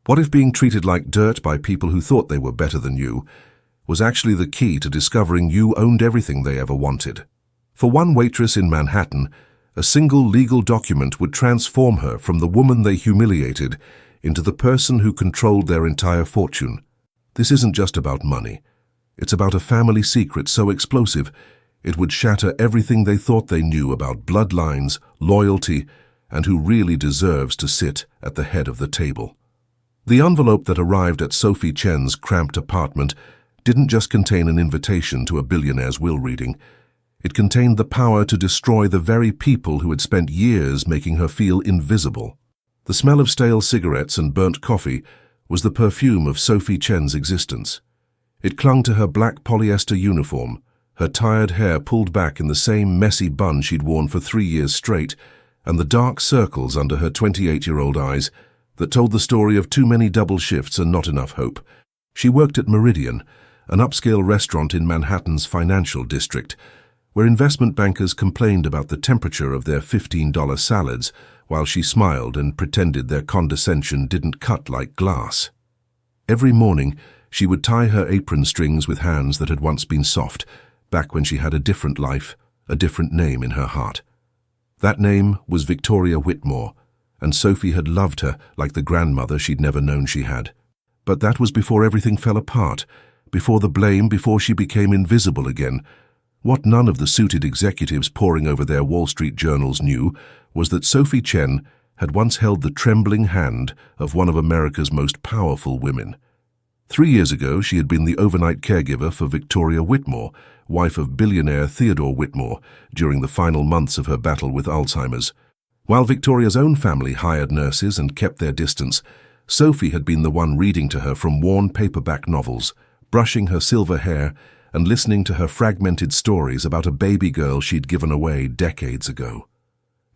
What if being treated like dirt by people who thought they were better than you was actually the key to discovering you owned everything they ever wanted? For one waitress in Manhattan, a single legal document would transform her from the woman they humiliated into the person who controlled their entire fortune. This isn't just about money. It's about a family secret so explosive it would shatter everything they thought they knew about bloodlines, loyalty, and who really deserves to sit at the head of the table. The envelope that arrived at Sophie Chen's cramped apartment didn't just contain an invitation to a billionaire's will reading. It contained the power to destroy the very people who had spent years making her feel invisible. The smell of stale cigarettes and burnt coffee was the perfume of Sophie Chen's existence. It clung to her black polyester uniform, her tired hair pulled back in the same messy bun she'd worn for 3 years straight, and the dark circles under her 28-year-old eyes that told the story of too many double shifts and not enough hope. She worked at Meridian, an upscale restaurant in Manhattan's financial district, where investment bankers complained about the temperature of their $15 salads while she smiled and pretended their condescension didn't cut like glass. Every morning, she would tie her apron strings with hands that had once been soft, back when she had a different life, a different name in her heart. That name was Victoria Whitmore, and Sophie had loved her like the grandmother she'd never known she had. But that was before everything fell apart, before the blame, before she became invisible again. What none of the suited executives poring over their Wall Street journals knew was that Sophie Chen had once held the trembling hand of one of America's most powerful women. 3 years ago, she had been the overnight caregiver for Victoria Whitmore, wife of billionaire Theodore Whitmore, during the final months of her battle with Alzheimer's. While Victoria's own family hired nurses and kept their distance, Sophie had been the one reading to her from worn paperback novels, brushing her silver hair and listening to her fragmented stories about a baby girl she'd given away decades ago.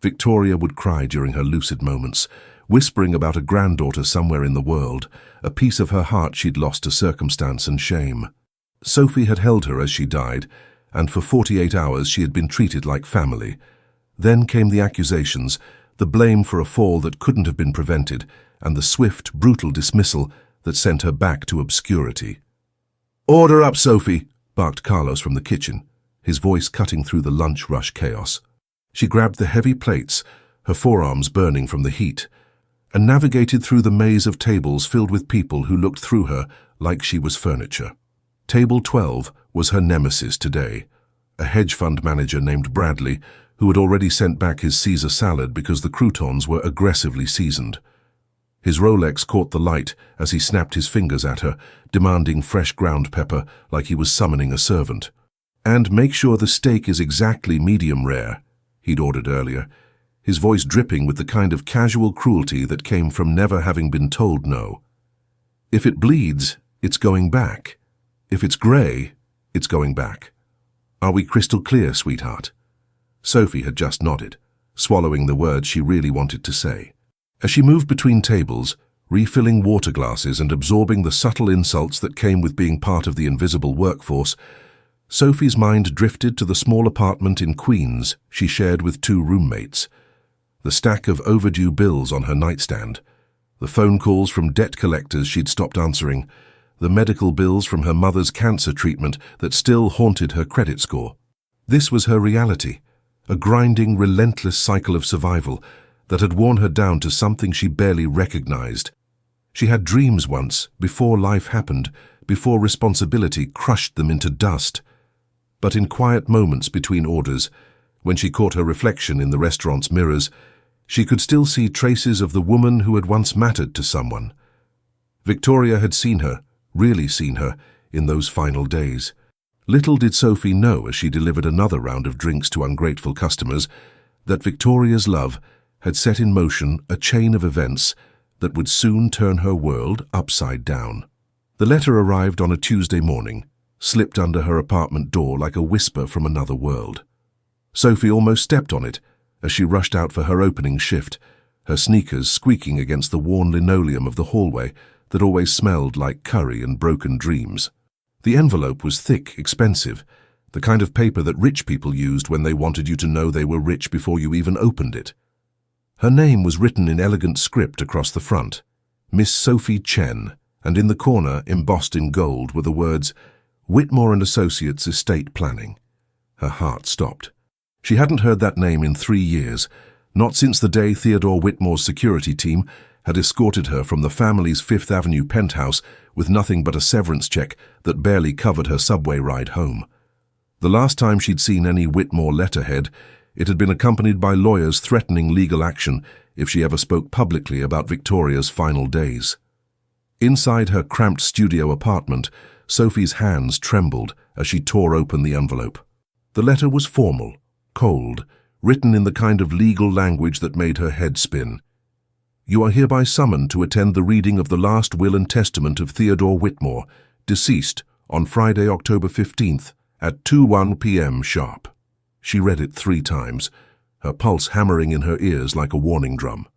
Victoria would cry during her lucid moments, whispering about a granddaughter somewhere in the world, a piece of her heart she'd lost to circumstance and shame. Sophie had held her as she died, and for 48 hours she had been treated like family. Then came the accusations, the blame for a fall that couldn't have been prevented, and the swift, brutal dismissal that sent her back to obscurity. "Order up, Sophie," barked Carlos from the kitchen, his voice cutting through the lunch rush chaos. She grabbed the heavy plates, her forearms burning from the heat, and navigated through the maze of tables filled with people who looked through her like she was furniture. Table 12 was her nemesis today, a hedge fund manager named Bradley, who had already sent back his Caesar salad because the croutons were aggressively seasoned. His Rolex caught the light as he snapped his fingers at her, demanding fresh ground pepper like he was summoning a servant. "And make sure the steak is exactly medium rare," he'd ordered earlier, his voice dripping with the kind of casual cruelty that came from never having been told no. "If it bleeds, it's going back. If it's grey, it's going back. Are we crystal clear, sweetheart?" Sophie had just nodded, swallowing the words she really wanted to say. As she moved between tables, refilling water glasses and absorbing the subtle insults that came with being part of the invisible workforce, Sophie's mind drifted to the small apartment in Queens she shared with 2 roommates. The stack of overdue bills on her nightstand, the phone calls from debt collectors she'd stopped answering, the medical bills from her mother's cancer treatment that still haunted her credit score. This was her reality, a grinding, relentless cycle of survival that had worn her down to something she barely recognized. She had dreams once, before life happened, before responsibility crushed them into dust. But in quiet moments between orders, when she caught her reflection in the restaurant's mirrors, she could still see traces of the woman who had once mattered to someone. Victoria had seen her, really seen her, in those final days. Little did Sophie know as she delivered another round of drinks to ungrateful customers that Victoria's love had set in motion a chain of events that would soon turn her world upside down. The letter arrived on a Tuesday morning, slipped under her apartment door like a whisper from another world. Sophie almost stepped on it as she rushed out for her opening shift, her sneakers squeaking against the worn linoleum of the hallway that always smelled like curry and broken dreams. The envelope was thick, expensive, the kind of paper that rich people used when they wanted you to know they were rich before you even opened it. Her name was written in elegant script across the front, Miss Sophie Chen, and in the corner, embossed in gold, were the words, Whitmore and Associates Estate Planning. Her heart stopped. She hadn't heard that name in 3 years, not since the day Theodore Whitmore's security team had escorted her from the family's Fifth Avenue penthouse with nothing but a severance check that barely covered her subway ride home. The last time she'd seen any Whitmore letterhead, it had been accompanied by lawyers threatening legal action if she ever spoke publicly about Victoria's final days. Inside her cramped studio apartment, Sophie's hands trembled as she tore open the envelope. The letter was formal, cold, written in the kind of legal language that made her head spin. You are hereby summoned to attend the reading of the last will and testament of Theodore Whitmore, deceased, on Friday, October 15th, at 2:01 p.m. sharp. She read it 3 times, her pulse hammering in her ears like a warning drum.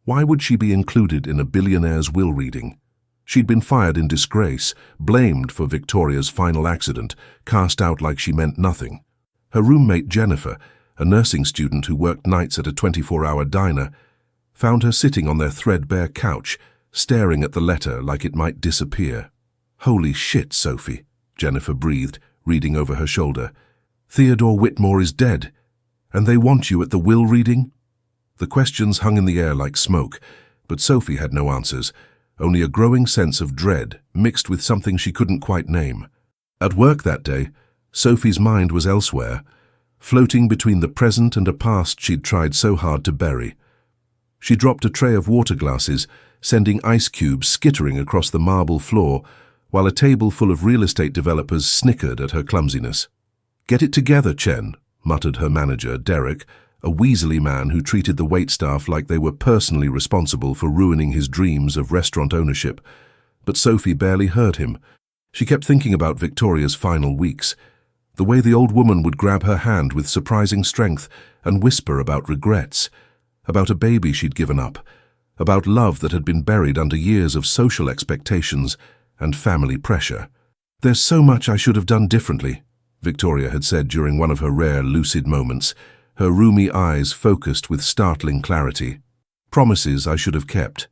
Why would she be included in a billionaire's will reading? She'd been fired in disgrace, blamed for Victoria's final accident, cast out like she meant nothing. Her roommate Jennifer, a nursing student who worked nights at a 24-hour diner, found her sitting on their threadbare couch, staring at the letter like it might disappear. Holy shit, Sophie, Jennifer breathed, reading over her shoulder. Theodore Whitmore is dead, and they want you at the will reading? The questions hung in the air like smoke, but Sophie had no answers, only a growing sense of dread mixed with something she couldn't quite name. At work that day, Sophie's mind was elsewhere, floating between the present and a past she'd tried so hard to bury. She dropped a tray of water glasses, sending ice cubes skittering across the marble floor, while a table full of real estate developers snickered at her clumsiness. Get it together, Chen, muttered her manager, Derek, a weaselly man who treated the waitstaff like they were personally responsible for ruining his dreams of restaurant ownership. But Sophie barely heard him. She kept thinking about Victoria's final weeks, the way the old woman would grab her hand with surprising strength and whisper about regrets, about a baby she'd given up, about love that had been buried under years of social expectations and family pressure. There's so much I should have done differently, Victoria had said during one of her rare lucid moments, her roomy eyes focused with startling clarity. Promises I should have kept.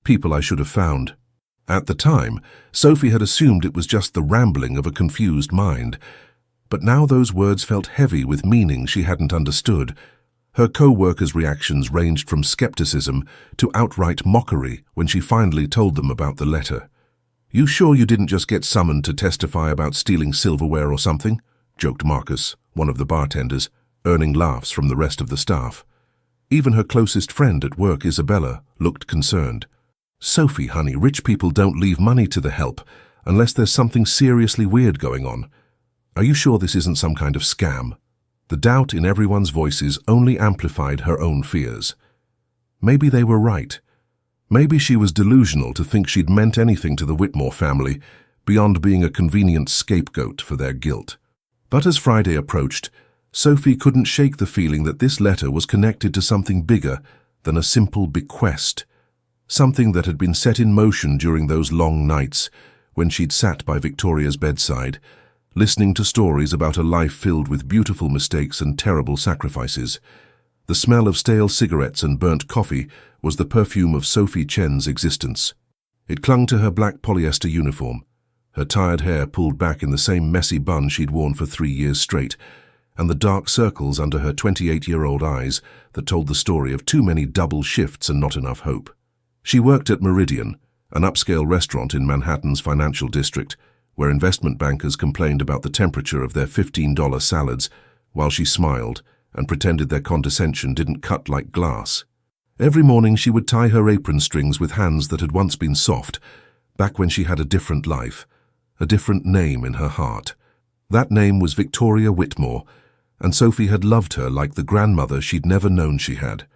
People I should have found. At the time, Sophie had assumed it was just the rambling of a confused mind. But now those words felt heavy with meaning she hadn't understood. Her co-workers' reactions ranged from skepticism to outright mockery when she finally told them about the letter. You sure you didn't just get summoned to testify about stealing silverware or something? Joked Marcus, one of the bartenders, earning laughs from the rest of the staff. Even her closest friend at work, Isabella, looked concerned. Sophie, honey, rich people don't leave money to the help unless there's something seriously weird going on. Are you sure this isn't some kind of scam? The doubt in everyone's voices only amplified her own fears. Maybe they were right. Maybe she was delusional to think she'd meant anything to the Whitmore family beyond being a convenient scapegoat for their guilt. But as Friday approached, Sophie couldn't shake the feeling that this letter was connected to something bigger than a simple bequest, something that had been set in motion during those long nights when she'd sat by Victoria's bedside, listening to stories about a life filled with beautiful mistakes and terrible sacrifices. The smell of stale cigarettes and burnt coffee was the perfume of Sophie Chen's existence. It clung to her black polyester uniform, her tired hair pulled back in the same messy bun she'd worn for 3 years straight, and the dark circles under her 28-year-old eyes that told the story of too many double shifts and not enough hope. She worked at Meridian, an upscale restaurant in Manhattan's financial district, where investment bankers complained about the temperature of their $15 salads, while she smiled and pretended their condescension didn't cut like glass. Every morning she would tie her apron strings with hands that had once been soft, back when she had a different life, a different name in her heart. That name was Victoria Whitmore, and Sophie had loved her like the grandmother she'd never known she had.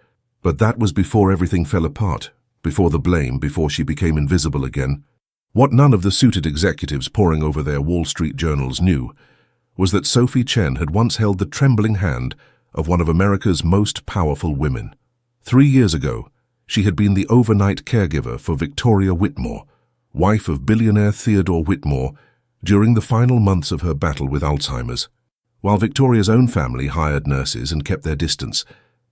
But that was before everything fell apart, before the blame, before she became invisible again. What none of the suited executives poring over their Wall Street journals knew was that Sophie Chen had once held the trembling hand of one of America's most powerful women. 3 years ago, she had been the overnight caregiver for Victoria Whitmore, wife of billionaire Theodore Whitmore, during the final months of her battle with Alzheimer's. While Victoria's own family hired nurses and kept their distance,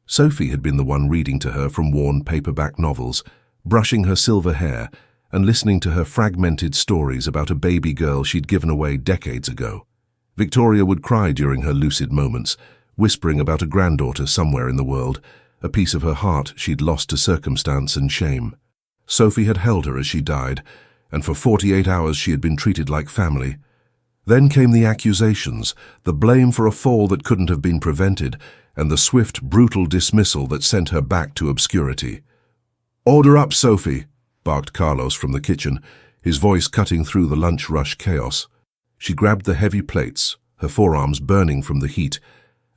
Sophie had been the one reading to her from worn paperback novels, brushing her silver hair and listening to her fragmented stories about a baby girl she'd given away decades ago. Victoria would cry during her lucid moments, whispering about a granddaughter somewhere in the world, a piece of her heart she'd lost to circumstance and shame. Sophie had held her as she died, and for 48 hours she had been treated like family. Then came the accusations, the blame for a fall that couldn't have been prevented, and the swift, brutal dismissal that sent her back to obscurity. "Order up, Sophie," barked Carlos from the kitchen, his voice cutting through the lunch rush chaos. She grabbed the heavy plates, her forearms burning from the heat,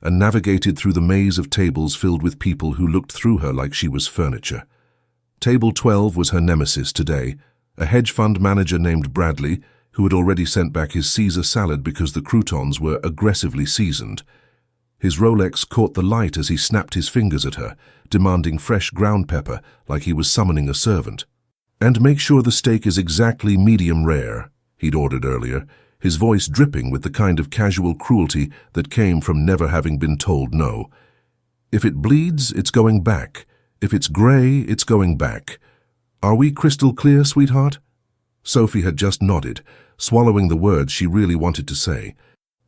and navigated through the maze of tables filled with people who looked through her like she was furniture. Table 12 was her nemesis today, a hedge fund manager named Bradley, who had already sent back his Caesar salad because the croutons were aggressively seasoned. His Rolex caught the light as he snapped his fingers at her, demanding fresh ground pepper like he was summoning a servant. "And make sure the steak is exactly medium rare," he'd ordered earlier, his voice dripping with the kind of casual cruelty that came from never having been told no. "If it bleeds, it's going back. If it's grey, it's going back. Are we crystal clear, sweetheart?" Sophie had just nodded, swallowing the words she really wanted to say.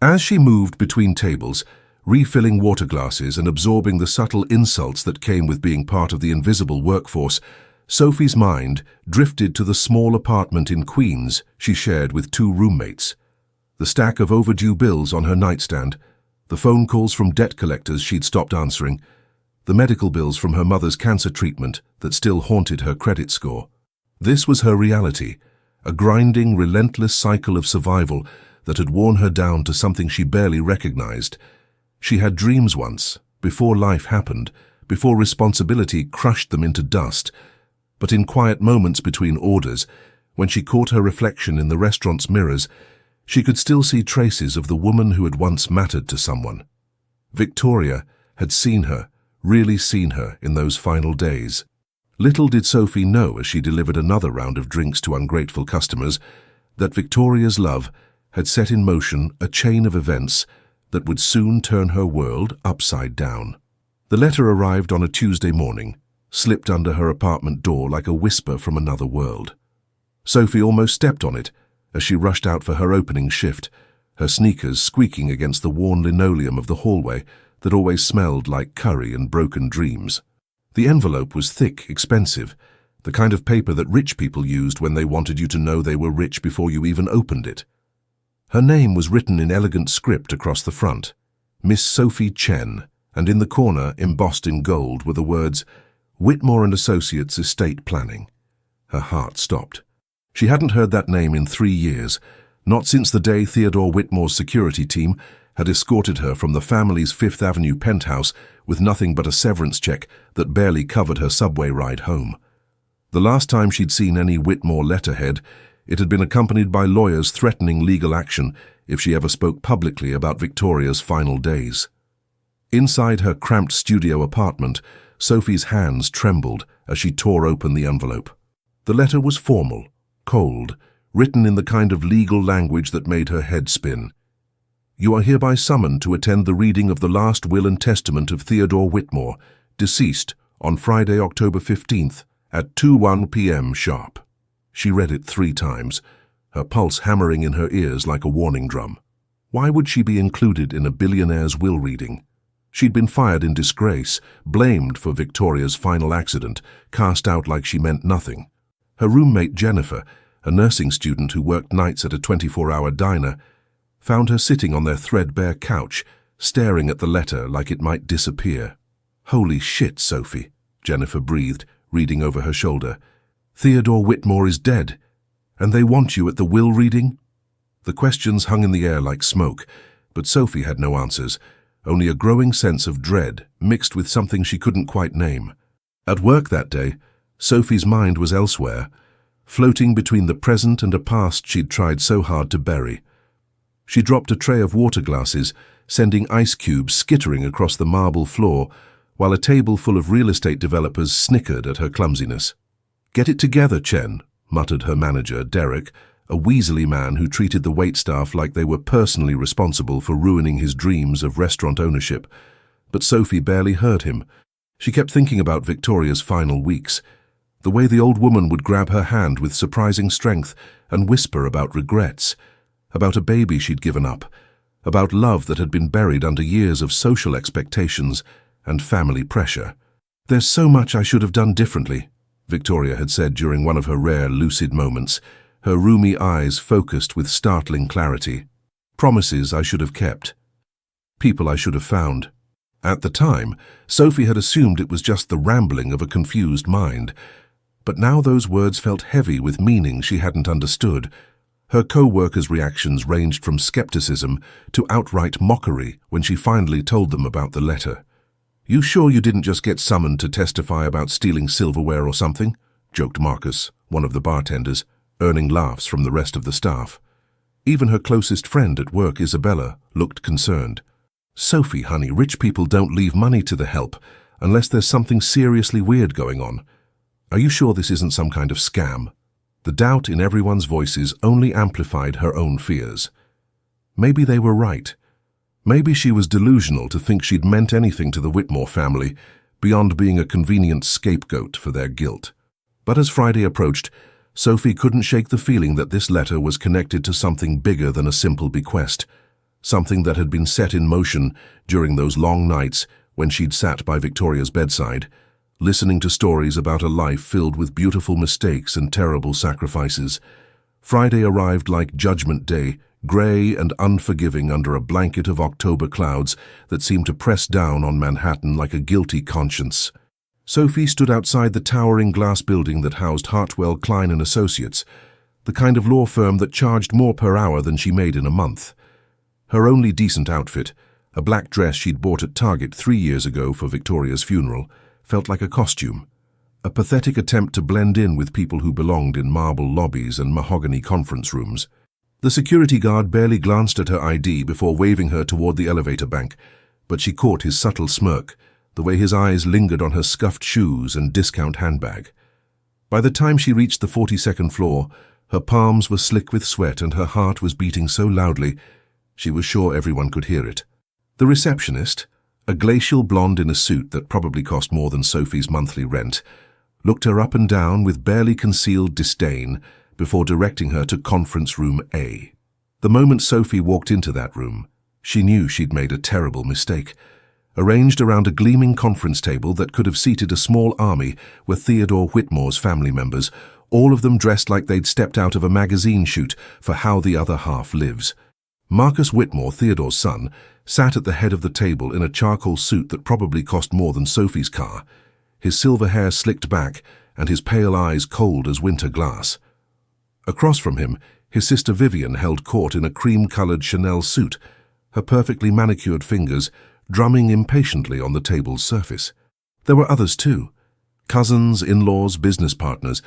As she moved between tables, refilling water glasses and absorbing the subtle insults that came with being part of the invisible workforce, Sophie's mind drifted to the small apartment in Queens she shared with two roommates. The stack of overdue bills on her nightstand, the phone calls from debt collectors she'd stopped answering, the medical bills from her mother's cancer treatment that still haunted her credit score. This was her reality, a grinding, relentless cycle of survival that had worn her down to something she barely recognized. She had dreams once, before life happened, before responsibility crushed them into dust. But in quiet moments between orders, when she caught her reflection in the restaurant's mirrors, she could still see traces of the woman who had once mattered to someone. Victoria had seen her, really seen her, in those final days. Little did Sophie know as she delivered another round of drinks to ungrateful customers that Victoria's love had set in motion a chain of events that would soon turn her world upside down. The letter arrived on a Tuesday morning, slipped under her apartment door like a whisper from another world. Sophie almost stepped on it as she rushed out for her opening shift, her sneakers squeaking against the worn linoleum of the hallway that always smelled like curry and broken dreams. The envelope was thick, expensive, the kind of paper that rich people used when they wanted you to know they were rich before you even opened it. Her name was written in elegant script across the front, Miss Sophie Chen, and in the corner, embossed in gold, were the words, "Whitmore and Associates Estate Planning." Her heart stopped. She hadn't heard that name in 3 years, not since the day Theodore Whitmore's security team had escorted her from the family's Fifth Avenue penthouse with nothing but a severance check that barely covered her subway ride home. The last time she'd seen any Whitmore letterhead, it had been accompanied by lawyers threatening legal action if she ever spoke publicly about Victoria's final days. Inside her cramped studio apartment, Sophie's hands trembled as she tore open the envelope. The letter was formal, cold, written in the kind of legal language that made her head spin. "You are hereby summoned to attend the reading of the last will and testament of Theodore Whitmore, deceased, on Friday, October 15th, at 2:01 p.m. sharp." She read it 3 times, her pulse hammering in her ears like a warning drum. Why would she be included in a billionaire's will reading? She'd been fired in disgrace, blamed for Victoria's final accident, cast out like she meant nothing. Her roommate Jennifer, a nursing student who worked nights at a 24-hour diner, found her sitting on their threadbare couch, staring at the letter like it might disappear. "Holy shit, Sophie," Jennifer breathed, reading over her shoulder. "Theodore Whitmore is dead, and they want you at the will reading?" The questions hung in the air like smoke, but Sophie had no answers, only a growing sense of dread mixed with something she couldn't quite name. At work that day, Sophie's mind was elsewhere, floating between the present and a past she'd tried so hard to bury. She dropped a tray of water glasses, sending ice cubes skittering across the marble floor, while a table full of real estate developers snickered at her clumsiness. "Get it together, Chen," muttered her manager, Derek, a weaselly man who treated the waitstaff like they were personally responsible for ruining his dreams of restaurant ownership. But Sophie barely heard him. She kept thinking about Victoria's final weeks, The way the old woman would grab her hand with surprising strength and whisper about regrets, about a baby she'd given up, about love that had been buried under years of social expectations and family pressure. "There's so much I should have done differently," Victoria had said during one of her rare lucid moments, her roomy eyes focused with startling clarity. "Promises I should have kept. People I should have found." At the time, Sophie had assumed it was just the rambling of a confused mind. But now those words felt heavy with meaning she hadn't understood. Her co-workers' reactions ranged from skepticism to outright mockery when she finally told them about the letter. "You sure you didn't just get summoned to testify about stealing silverware or something?" joked Marcus, one of the bartenders, earning laughs from the rest of the staff. Even her closest friend at work, Isabella, looked concerned. "Sophie, honey, rich people don't leave money to the help unless there's something seriously weird going on. Are you sure this isn't some kind of scam?" The doubt in everyone's voices only amplified her own fears. Maybe they were right. Maybe she was delusional to think she'd meant anything to the Whitmore family beyond being a convenient scapegoat for their guilt. But as Friday approached, Sophie couldn't shake the feeling that this letter was connected to something bigger than a simple bequest, something that had been set in motion during those long nights when she'd sat by Victoria's bedside, listening to stories about a life filled with beautiful mistakes and terrible sacrifices. Friday arrived like Judgment Day, grey and unforgiving under a blanket of October clouds that seemed to press down on Manhattan like a guilty conscience. Sophie stood outside the towering glass building that housed Hartwell, Klein & Associates, the kind of law firm that charged more per hour than she made in a month. Her only decent outfit, a black dress she'd bought at Target 3 years ago for Victoria's funeral, felt like a costume, a pathetic attempt to blend in with people who belonged in marble lobbies and mahogany conference rooms. The security guard barely glanced at her ID before waving her toward the elevator bank, but she caught his subtle smirk, the way his eyes lingered on her scuffed shoes and discount handbag. By the time she reached the 42nd floor, her palms were slick with sweat and her heart was beating so loudly she was sure everyone could hear it. The receptionist, a glacial blonde in a suit that probably cost more than Sophie's monthly rent, looked her up and down with barely concealed disdain before directing her to Conference Room A. The moment Sophie walked into that room, she knew she'd made a terrible mistake. Arranged around a gleaming conference table that could have seated a small army were Theodore Whitmore's family members, all of them dressed like they'd stepped out of a magazine shoot for How the Other Half Lives. Marcus Whitmore, Theodore's son, sat at the head of the table in a charcoal suit that probably cost more than Sophie's car, his silver hair slicked back and his pale eyes cold as winter glass. Across from him, his sister Vivian held court in a cream-colored Chanel suit, her perfectly manicured fingers drumming impatiently on the table's surface. There were others too, cousins, in-laws, business partners,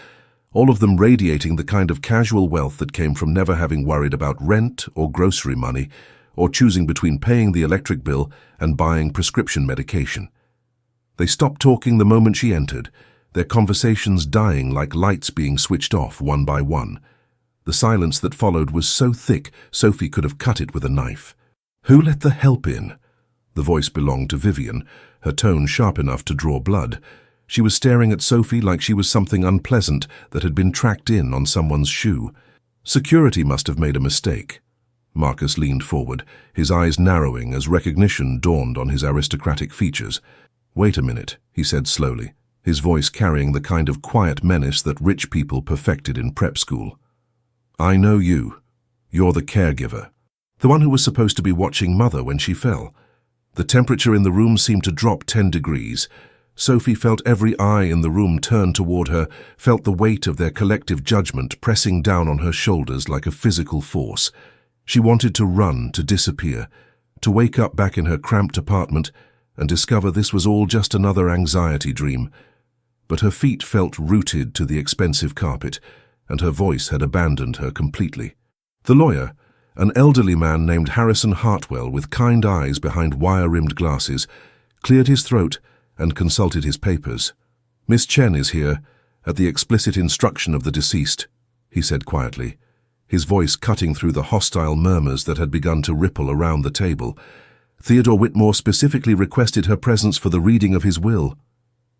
all of them radiating the kind of casual wealth that came from never having worried about rent or grocery money, or choosing between paying the electric bill and buying prescription medication. They stopped talking the moment she entered, their conversations dying like lights being switched off one by one. The silence that followed was so thick Sophie could have cut it with a knife. "Who let the help in?" The voice belonged to Vivian, her tone sharp enough to draw blood. She was staring at Sophie like she was something unpleasant that had been tracked in on someone's shoe. Security must have made a mistake. Marcus leaned forward, his eyes narrowing as recognition dawned on his aristocratic features. "Wait a minute," he said slowly, his voice carrying the kind of quiet menace that rich people perfected in prep school. "I know you. You're the caregiver, the one who was supposed to be watching Mother when she fell." The temperature in the room seemed to drop 10 degrees. Sophie felt every eye in the room turn toward her, felt the weight of their collective judgment pressing down on her shoulders like a physical force. She wanted to run, to disappear, to wake up back in her cramped apartment and discover this was all just another anxiety dream. But her feet felt rooted to the expensive carpet, and her voice had abandoned her completely. The lawyer, an elderly man named Harrison Hartwell with kind eyes behind wire-rimmed glasses, cleared his throat and consulted his papers. "Miss Chen is here, at the explicit instruction of the deceased," he said quietly, his voice cutting through the hostile murmurs that had begun to ripple around the table. "Theodore Whitmore specifically requested her presence for the reading of his will."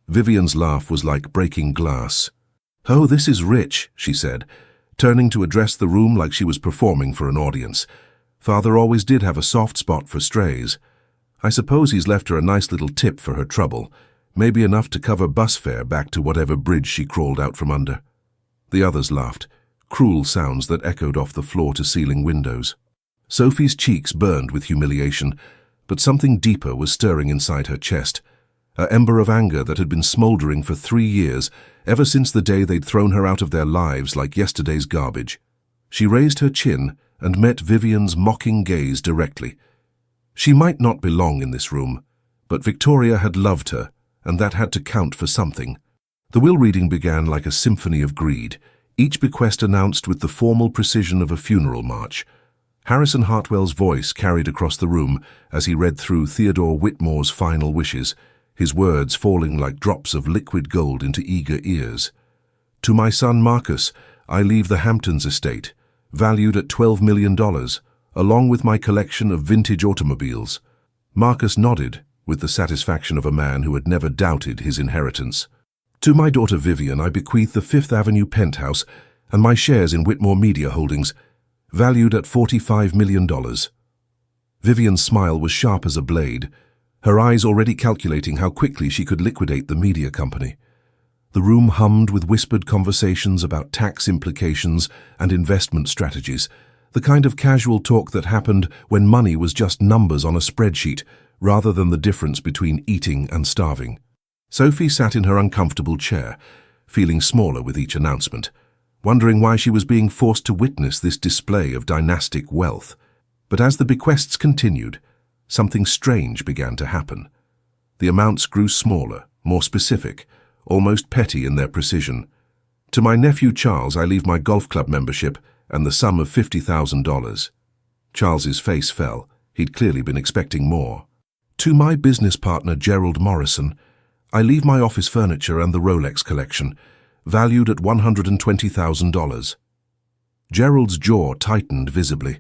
Vivian's laugh was like breaking glass. "Oh, this is rich," she said, turning to address the room like she was performing for an audience. "Father always did have a soft spot for strays. I suppose he's left her a nice little tip for her trouble, maybe enough to cover bus fare back to whatever bridge she crawled out from under." The others laughed, cruel sounds that echoed off the floor-to-ceiling windows. Sophie's cheeks burned with humiliation, but something deeper was stirring inside her chest, an ember of anger that had been smoldering for 3 years, ever since the day they'd thrown her out of their lives like yesterday's garbage. She raised her chin and met Vivian's mocking gaze directly. She might not belong in this room, but Victoria had loved her, and that had to count for something. The will reading began like a symphony of greed, each bequest announced with the formal precision of a funeral march. Harrison Hartwell's voice carried across the room as he read through Theodore Whitmore's final wishes, his words falling like drops of liquid gold into eager ears. "To my son Marcus, I leave the Hamptons estate, valued at $12 million, along with my collection of vintage automobiles." Marcus nodded, with the satisfaction of a man who had never doubted his inheritance. "To my daughter Vivian, I bequeath the Fifth Avenue penthouse and my shares in Whitmore Media Holdings, valued at $45 million. Vivian's smile was sharp as a blade, her eyes already calculating how quickly she could liquidate the media company. The room hummed with whispered conversations about tax implications and investment strategies, the kind of casual talk that happened when money was just numbers on a spreadsheet, rather than the difference between eating and starving. Sophie sat in her uncomfortable chair, feeling smaller with each announcement, wondering why she was being forced to witness this display of dynastic wealth. But as the bequests continued, something strange began to happen. The amounts grew smaller, more specific, almost petty in their precision. "To my nephew Charles, I leave my golf club membership and the sum of $50,000. Charles's face fell. He'd clearly been expecting more. "To my business partner Gerald Morrison, I leave my office furniture and the Rolex collection, valued at $120,000. Gerald's jaw tightened visibly.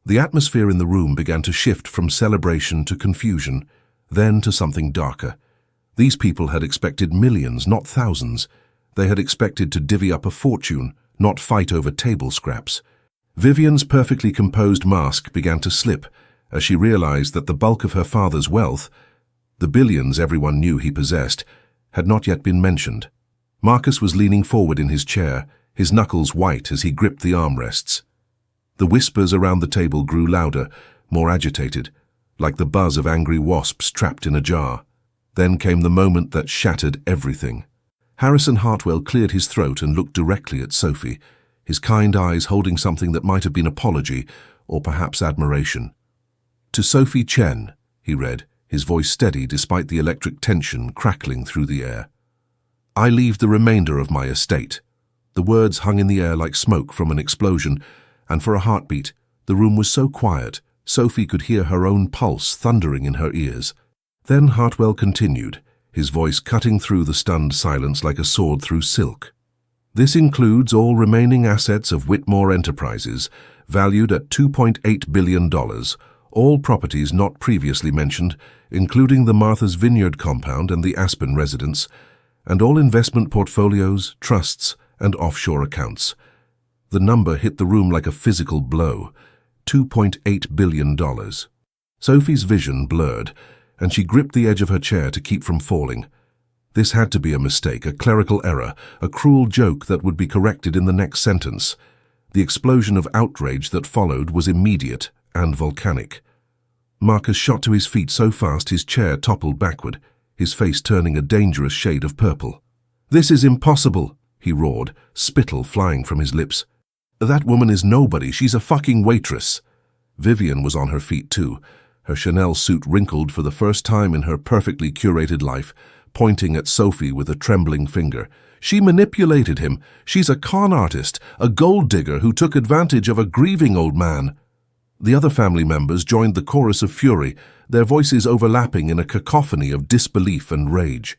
The atmosphere in the room began to shift from celebration to confusion, then to something darker. These people had expected millions, not thousands. They had expected to divvy up a fortune, not fight over table scraps. Vivian's perfectly composed mask began to slip as she realized that the bulk of her father's wealth, the billions everyone knew he possessed, had not yet been mentioned. Marcus was leaning forward in his chair, his knuckles white as he gripped the armrests. The whispers around the table grew louder, more agitated, like the buzz of angry wasps trapped in a jar. Then came the moment that shattered everything. Harrison Hartwell cleared his throat and looked directly at Sophie, his kind eyes holding something that might have been apology or perhaps admiration. "To Sophie Chen," he read, his voice steady despite the electric tension crackling through the air. "I leave the remainder of my estate." The words hung in the air like smoke from an explosion, and for a heartbeat, the room was so quiet, Sophie could hear her own pulse thundering in her ears. Then Hartwell continued, his voice cutting through the stunned silence like a sword through silk. "This includes all remaining assets of Whitmore Enterprises, valued at $2.8 billion, all properties not previously mentioned, including the Martha's Vineyard compound and the Aspen residence, and all investment portfolios, trusts, and offshore accounts." The number hit the room like a physical blow, $2.8 billion. Sophie's vision blurred, and she gripped the edge of her chair to keep from falling. This had to be a mistake, a clerical error, a cruel joke that would be corrected in the next sentence. The explosion of outrage that followed was immediate and volcanic. Marcus shot to his feet so fast his chair toppled backward, his face turning a dangerous shade of purple. "This is impossible," he roared, spittle flying from his lips. "That woman is nobody. She's a fucking waitress." Vivian was on her feet too, her Chanel suit wrinkled for the first time in her perfectly curated life, pointing at Sophie with a trembling finger. "She manipulated him. She's a con artist, a gold digger who took advantage of a grieving old man." The other family members joined the chorus of fury, their voices overlapping in a cacophony of disbelief and rage.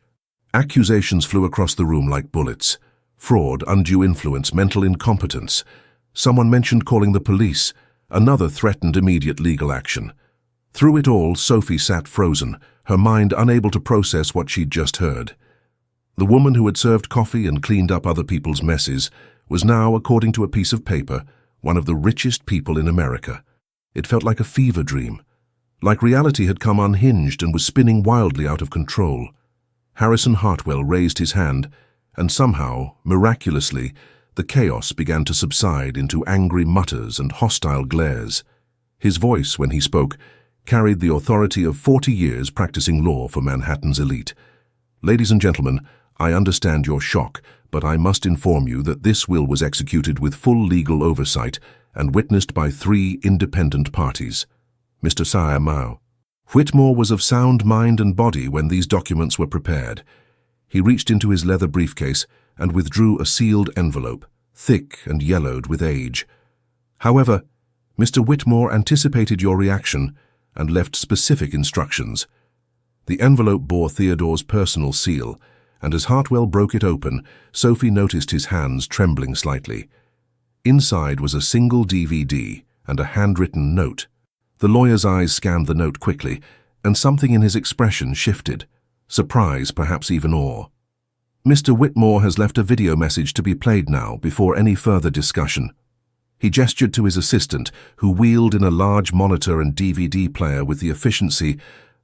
Accusations flew across the room like bullets. Fraud, undue influence, mental incompetence. Someone mentioned calling the police. Another threatened immediate legal action. Through it all, Sophie sat frozen, her mind unable to process what she'd just heard. The woman who had served coffee and cleaned up other people's messes was now, according to a piece of paper, one of the richest people in America. It felt like a fever dream, like reality had come unhinged and was spinning wildly out of control. Harrison Hartwell raised his hand, and somehow, miraculously, the chaos began to subside into angry mutters and hostile glares. His voice, when he spoke, carried the authority of 40 years practicing law for Manhattan's elite. Ladies and gentlemen, I understand your shock, but I must inform you that this will was executed with full legal oversight and witnessed by 3 independent parties. Mr. Sire Mao. Whitmore was of sound mind and body when these documents were prepared. He reached into his leather briefcase and withdrew a sealed envelope, thick and yellowed with age. However, Mr. Whitmore anticipated your reaction and left specific instructions. The envelope bore Theodore's personal seal, and as Hartwell broke it open, Sophie noticed his hands trembling slightly. Inside was a single DVD and a handwritten note. The lawyer's eyes scanned the note quickly, and something in his expression shifted. Surprise, perhaps even awe. Mr. Whitmore has left a video message to be played now before any further discussion. He gestured to his assistant, who wheeled in a large monitor and DVD player with the efficiency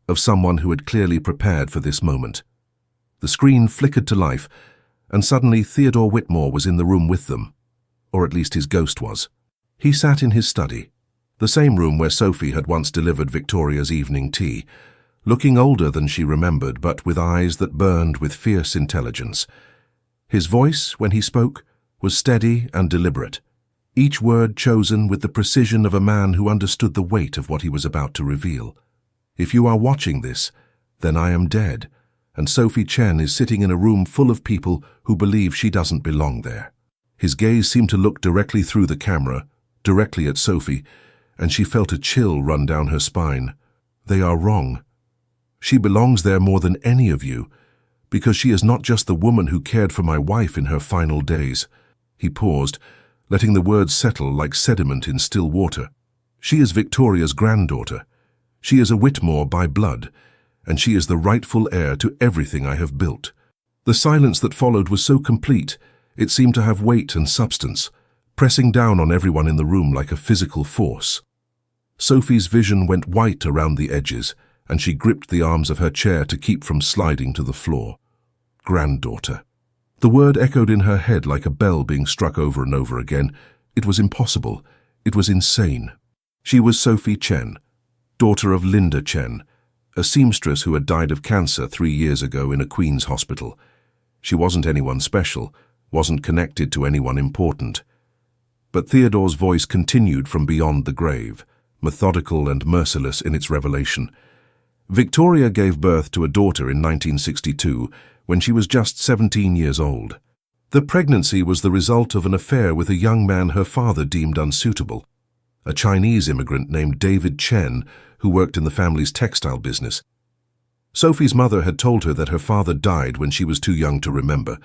of someone who had clearly prepared for this moment. The screen flickered to life, and suddenly Theodore Whitmore was in the room with them, or at least his ghost was. He sat in his study, the same room where Sophie had once delivered Victoria's evening tea, looking older than she remembered, but with eyes that burned with fierce intelligence. His voice, when he spoke, was steady and deliberate, each word chosen with the precision of a man who understood the weight of what he was about to reveal. If you are watching this, then I am dead, and Sophie Chen is sitting in a room full of people who believe she doesn't belong there. His gaze seemed to look directly through the camera, directly at Sophie, and she felt a chill run down her spine. They are wrong. She belongs there more than any of you, because she is not just the woman who cared for my wife in her final days. He paused, letting the words settle like sediment in still water. She is Victoria's granddaughter. She is a Whitmore by blood, and she is the rightful heir to everything I have built. The silence that followed was so complete, it seemed to have weight and substance, pressing down on everyone in the room like a physical force. Sophie's vision went white around the edges, and she gripped the arms of her chair to keep from sliding to the floor. Granddaughter. The word echoed in her head like a bell being struck over and over again. It was impossible. It was insane. She was Sophie Chen, daughter of Linda Chen, a seamstress who had died of cancer 3 years ago in a Queen's hospital. She wasn't anyone special, wasn't connected to anyone important. But Theodore's voice continued from beyond the grave, methodical and merciless in its revelation. Victoria gave birth to a daughter in 1962 when she was just 17 years old. The pregnancy was the result of an affair with a young man her father deemed unsuitable, a Chinese immigrant named David Chen who worked in the family's textile business. Sophie's mother had told her that her father died when she was too young to remember,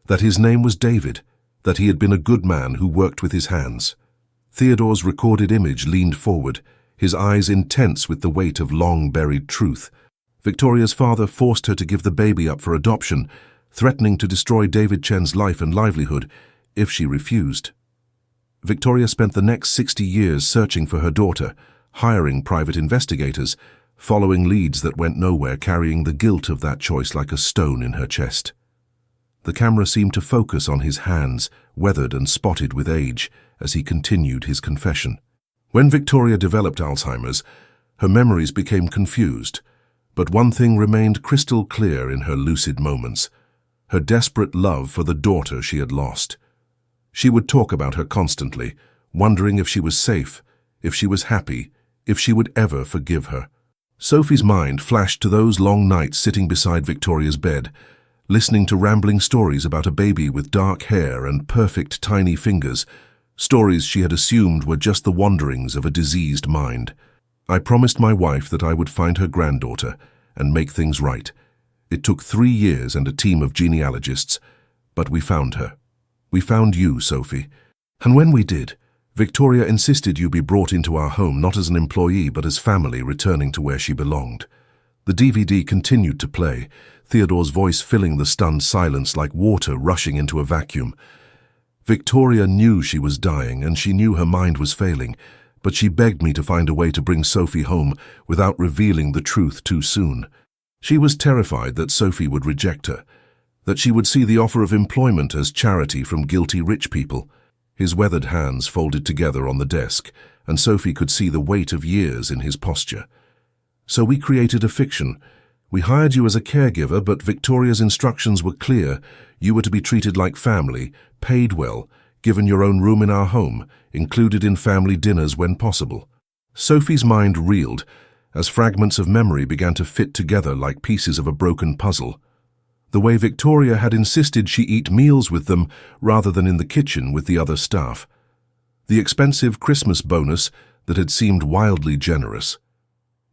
that his name was David, that he had been a good man who worked with his hands. Theodore's recorded image leaned forward, his eyes intense with the weight of long-buried truth. Victoria's father forced her to give the baby up for adoption, threatening to destroy David Chen's life and livelihood if she refused. Victoria spent the next 60 years searching for her daughter, hiring private investigators, following leads that went nowhere, carrying the guilt of that choice like a stone in her chest. The camera seemed to focus on his hands, weathered and spotted with age, as he continued his confession. When Victoria developed Alzheimer's, her memories became confused, but one thing remained crystal clear in her lucid moments: her desperate love for the daughter she had lost. She would talk about her constantly, wondering if she was safe, if she was happy, if she would ever forgive her. Sophie's mind flashed to those long nights sitting beside Victoria's bed, listening to rambling stories about a baby with dark hair and perfect tiny fingers, stories she had assumed were just the wanderings of a diseased mind. I promised my wife that I would find her granddaughter and make things right. It took 3 years and a team of genealogists, but we found her. We found you, Sophie. And when we did, Victoria insisted you be brought into our home not as an employee but as family returning to where she belonged. The DVD continued to play, Theodore's voice filling the stunned silence like water rushing into a vacuum. Victoria knew she was dying, and she knew her mind was failing, but she begged me to find a way to bring Sophie home without revealing the truth too soon. She was terrified that Sophie would reject her, that she would see the offer of employment as charity from guilty rich people. His weathered hands folded together on the desk, and Sophie could see the weight of years in his posture. So we created a fiction. We hired you as a caregiver, but Victoria's instructions were clear. You were to be treated like family, paid well, given your own room in our home, included in family dinners when possible. Sophie's mind reeled as fragments of memory began to fit together like pieces of a broken puzzle. The way Victoria had insisted she eat meals with them rather than in the kitchen with the other staff. The expensive Christmas bonus that had seemed wildly generous.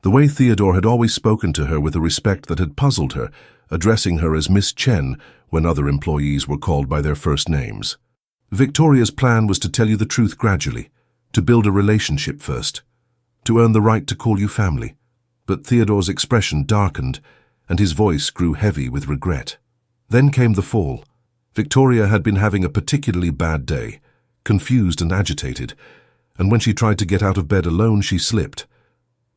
The way Theodore had always spoken to her with a respect that had puzzled her, addressing her as Miss Chen when other employees were called by their first names. Victoria's plan was to tell you the truth gradually, to build a relationship first, to earn the right to call you family. But Theodore's expression darkened, and his voice grew heavy with regret. Then came the fall. Victoria had been having a particularly bad day, confused and agitated, and when she tried to get out of bed alone, she slipped.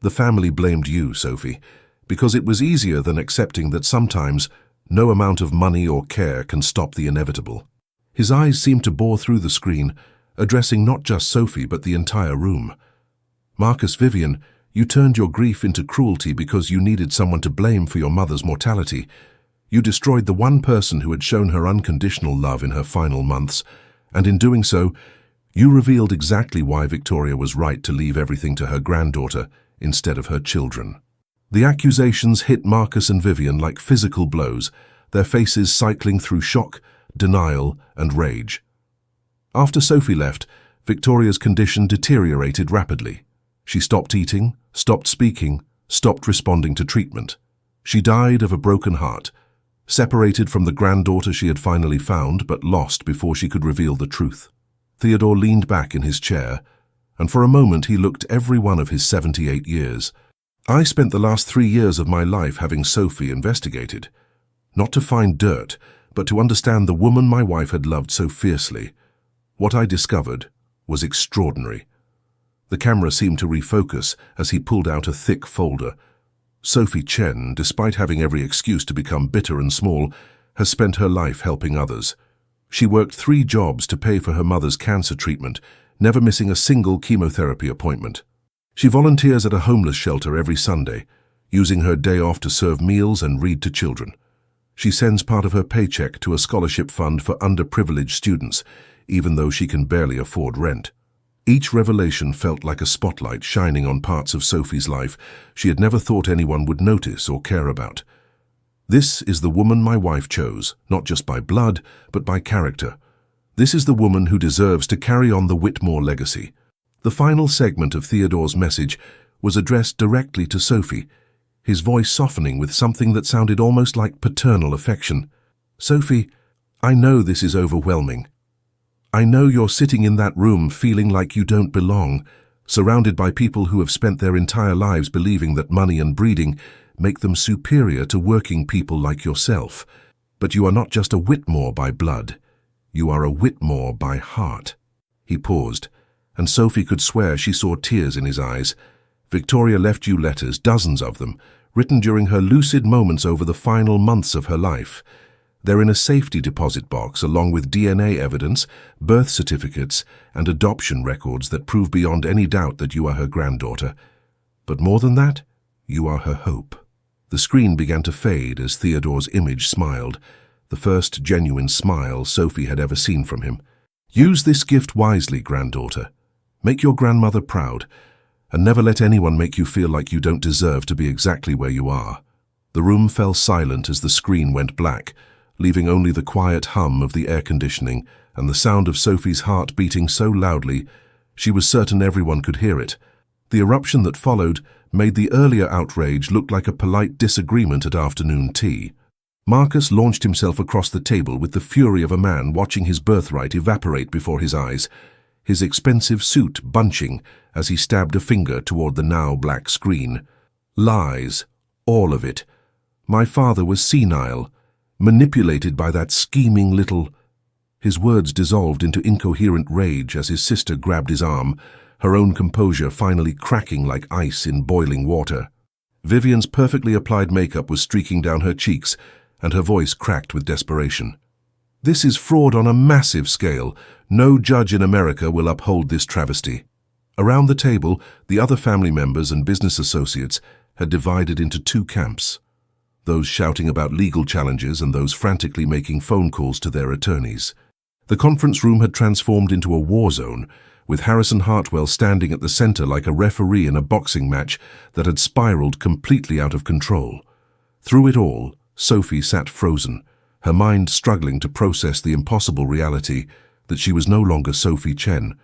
The family blamed you, Sophie, because it was easier than accepting that sometimes no amount of money or care can stop the inevitable. His eyes seemed to bore through the screen, addressing not just Sophie but the entire room. Marcus, Vivian, you turned your grief into cruelty because you needed someone to blame for your mother's mortality. You destroyed the one person who had shown her unconditional love in her final months, and in doing so, you revealed exactly why Victoria was right to leave everything to her granddaughter instead of her children. The accusations hit Marcus and Vivian like physical blows, their faces cycling through shock, denial, and rage. After Sophie left, Victoria's condition deteriorated rapidly. She stopped eating, stopped speaking, stopped responding to treatment. She died of a broken heart, separated from the granddaughter she had finally found but lost before she could reveal the truth. Theodore leaned back in his chair, and for a moment he looked every one of his 78 years. I spent the last 3 years of my life having Sophie investigated, not to find dirt, but to understand the woman my wife had loved so fiercely. What I discovered was extraordinary. The camera seemed to refocus as he pulled out a thick folder. Sophie Chen, despite having every excuse to become bitter and small, has spent her life helping others. She worked 3 jobs to pay for her mother's cancer treatment, never missing a single chemotherapy appointment. She volunteers at a homeless shelter every Sunday, using her day off to serve meals and read to children. She sends part of her paycheck to a scholarship fund for underprivileged students, even though she can barely afford rent. Each revelation felt like a spotlight shining on parts of Sophie's life she had never thought anyone would notice or care about. This is the woman my wife chose, not just by blood, but by character. This is the woman who deserves to carry on the Whitmore legacy. The final segment of Theodore's message was addressed directly to Sophie, his voice softening with something that sounded almost like paternal affection. Sophie, I know this is overwhelming. I know you're sitting in that room feeling like you don't belong, surrounded by people who have spent their entire lives believing that money and breeding make them superior to working people like yourself. But you are not just a Whitmore by blood. You are a Whitmore by heart. He paused, and Sophie could swear she saw tears in his eyes. Victoria left you letters, dozens of them, written during her lucid moments over the final months of her life. They're in a safety deposit box along with DNA evidence, birth certificates, and adoption records that prove beyond any doubt that you are her granddaughter. But more than that, you are her hope. The screen began to fade as Theodore's image smiled, the first genuine smile Sophie had ever seen from him. Use this gift wisely, granddaughter. Make your grandmother proud, and never let anyone make you feel like you don't deserve to be exactly where you are. The room fell silent as the screen went black, leaving only the quiet hum of the air conditioning and the sound of Sophie's heart beating so loudly she was certain everyone could hear it. The eruption that followed made the earlier outrage look like a polite disagreement at afternoon tea. Marcus launched himself across the table with the fury of a man watching his birthright evaporate before his eyes, his expensive suit bunching as he stabbed a finger toward the now black screen. Lies. All of it. My father was senile, manipulated by that scheming little... His words dissolved into incoherent rage as his sister grabbed his arm, her own composure finally cracking like ice in boiling water. Vivian's perfectly applied makeup was streaking down her cheeks, and her voice cracked with desperation. This is fraud on a massive scale. No judge in America will uphold this travesty. Around the table, the other family members and business associates had divided into two camps. Those shouting about legal challenges and those frantically making phone calls to their attorneys. The conference room had transformed into a war zone, with Harrison Hartwell standing at the center like a referee in a boxing match that had spiraled completely out of control. Through it all, Sophie sat frozen, her mind struggling to process the impossible reality that she was no longer Sophie Chen,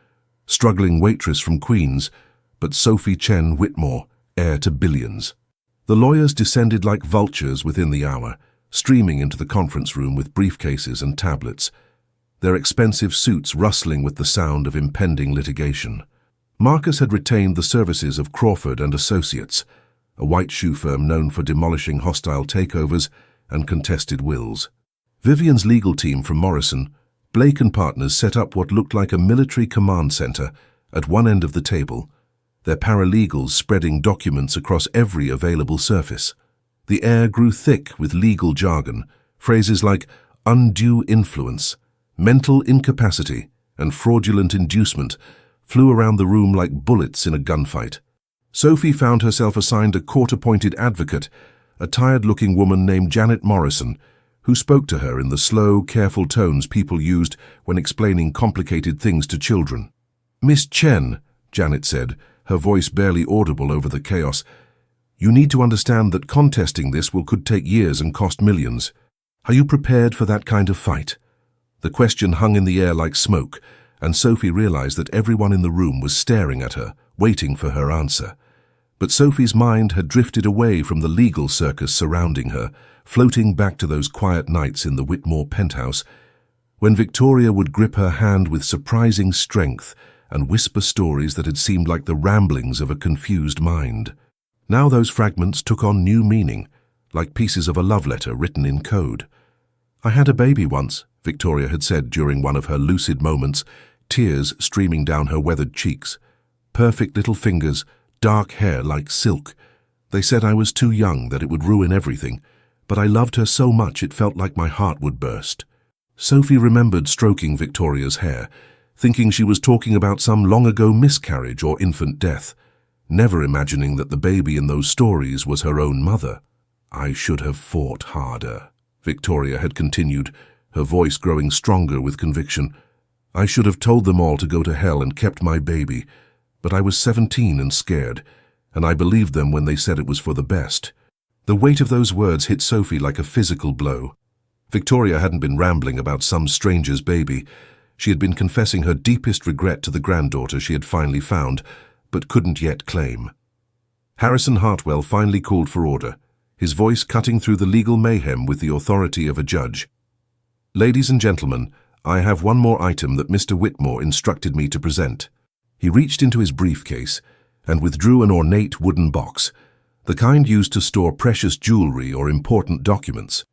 struggling waitress from Queens, but Sophie Chen Whitmore, heir to billions. The lawyers descended like vultures within the hour, streaming into the conference room with briefcases and tablets, their expensive suits rustling with the sound of impending litigation. Marcus had retained the services of Crawford and Associates, a white shoe firm known for demolishing hostile takeovers and contested wills. Vivian's legal team from Morrison, Blake and Partners set up what looked like a military command center at one end of the table, their paralegals spreading documents across every available surface. The air grew thick with legal jargon, phrases like undue influence, mental incapacity, and fraudulent inducement flew around the room like bullets in a gunfight. Sophie found herself assigned a court-appointed advocate, a tired-looking woman named Janet Morrison, who spoke to her in the slow, careful tones people used when explaining complicated things to children. "Miss Chen," Janet said, her voice barely audible over the chaos, "you need to understand that contesting this could take years and cost millions. Are you prepared for that kind of fight?" The question hung in the air like smoke, and Sophie realized that everyone in the room was staring at her, waiting for her answer. But Sophie's mind had drifted away from the legal circus surrounding her, floating back to those quiet nights in the Whitmore penthouse, when Victoria would grip her hand with surprising strength and whisper stories that had seemed like the ramblings of a confused mind. Now those fragments took on new meaning, like pieces of a love letter written in code. "I had a baby once," Victoria had said during one of her lucid moments, tears streaming down her weathered cheeks. "Perfect little fingers, dark hair like silk. They said I was too young, that it would ruin everything, but I loved her so much it felt like my heart would burst." Sophie remembered stroking Victoria's hair, thinking she was talking about some long-ago miscarriage or infant death, never imagining that the baby in those stories was her own mother. "I should have fought harder," Victoria had continued, her voice growing stronger with conviction. "I should have told them all to go to hell and kept my baby, but I was 17 and scared, and I believed them when they said it was for the best." The weight of those words hit Sophie like a physical blow. Victoria hadn't been rambling about some stranger's baby. She had been confessing her deepest regret to the granddaughter she had finally found, but couldn't yet claim. Harrison Hartwell finally called for order, his voice cutting through the legal mayhem with the authority of a judge. "Ladies and gentlemen, I have one more item that Mr. Whitmore instructed me to present." He reached into his briefcase and withdrew an ornate wooden box, the kind used to store precious jewelry or important documents.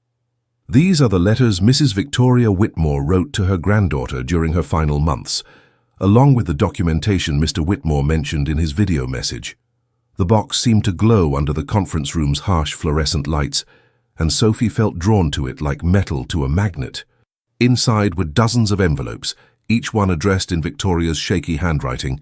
"These are the letters Mrs. Victoria Whitmore wrote to her granddaughter during her final months, along with the documentation Mr. Whitmore mentioned in his video message." The box seemed to glow under the conference room's harsh fluorescent lights, and Sophie felt drawn to it like metal to a magnet. Inside were dozens of envelopes, each one addressed in Victoria's shaky handwriting,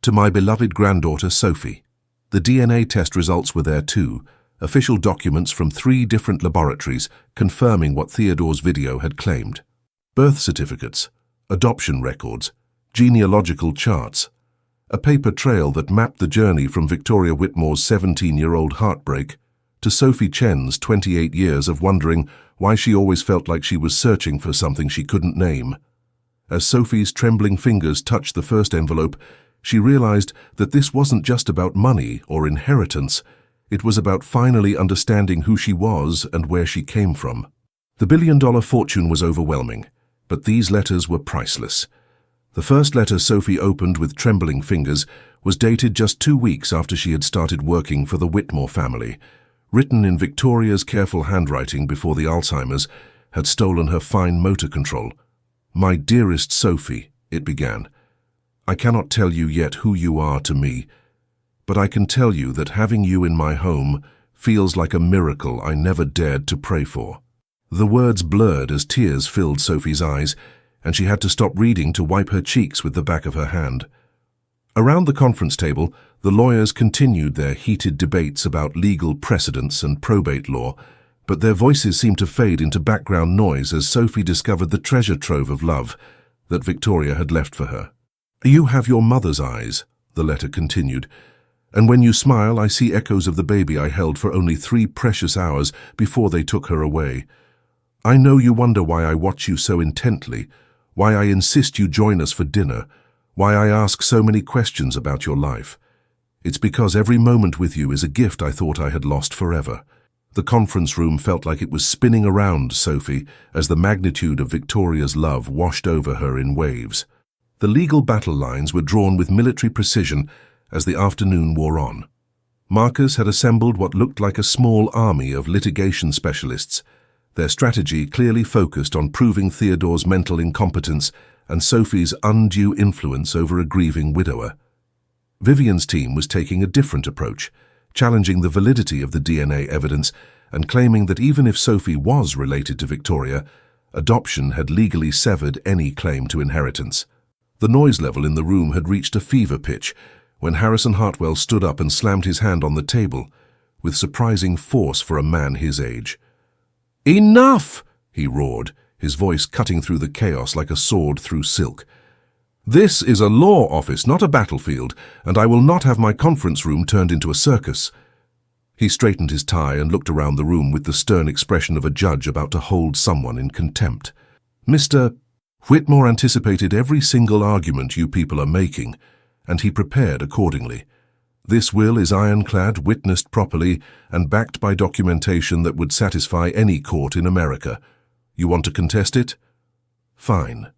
"To my beloved granddaughter Sophie." The DNA test results were there too, official documents from 3 different laboratories confirming what Theodore's video had claimed. Birth certificates, adoption records, genealogical charts, a paper trail that mapped the journey from Victoria Whitmore's 17-year-old heartbreak to Sophie Chen's 28 years of wondering why she always felt like she was searching for something she couldn't name. As Sophie's trembling fingers touched the first envelope, she realized that this wasn't just about money or inheritance. It was about finally understanding who she was and where she came from. The billion-dollar fortune was overwhelming, but these letters were priceless. The first letter Sophie opened with trembling fingers was dated just 2 weeks after she had started working for the Whitmore family, written in Victoria's careful handwriting before the Alzheimer's had stolen her fine motor control. "My dearest Sophie," it began, "I cannot tell you yet who you are to me, but I can tell you that having you in my home feels like a miracle I never dared to pray for." The words blurred as tears filled Sophie's eyes, and she had to stop reading to wipe her cheeks with the back of her hand. Around the conference table, the lawyers continued their heated debates about legal precedents and probate law, but their voices seemed to fade into background noise as Sophie discovered the treasure trove of love that Victoria had left for her. "You have your mother's eyes," the letter continued, "and when you smile I see echoes of the baby I held for only 3 precious hours before they took her away. I know you wonder why I watch you so intently, why I insist you join us for dinner, why I ask so many questions about your life. It's because every moment with you is a gift I thought I had lost forever." The conference room felt like it was spinning around Sophie as the magnitude of Victoria's love washed over her in waves. The legal battle lines were drawn with military precision as the afternoon wore on. Marcus had assembled what looked like a small army of litigation specialists, their strategy clearly focused on proving Theodore's mental incompetence and Sophie's undue influence over a grieving widower. Vivian's team was taking a different approach, challenging the validity of the DNA evidence and claiming that even if Sophie was related to Victoria, adoption had legally severed any claim to inheritance. The noise level in the room had reached a fever pitch when Harrison Hartwell stood up and slammed his hand on the table, with surprising force for a man his age. "Enough!" he roared, his voice cutting through the chaos like a sword through silk. "This is a law office, not a battlefield, and I will not have my conference room turned into a circus." He straightened his tie and looked around the room with the stern expression of a judge about to hold someone in contempt. "Mr. Whitmore anticipated every single argument you people are making, and he prepared accordingly. This will is ironclad, witnessed properly, and backed by documentation that would satisfy any court in America. You want to contest it? Fine.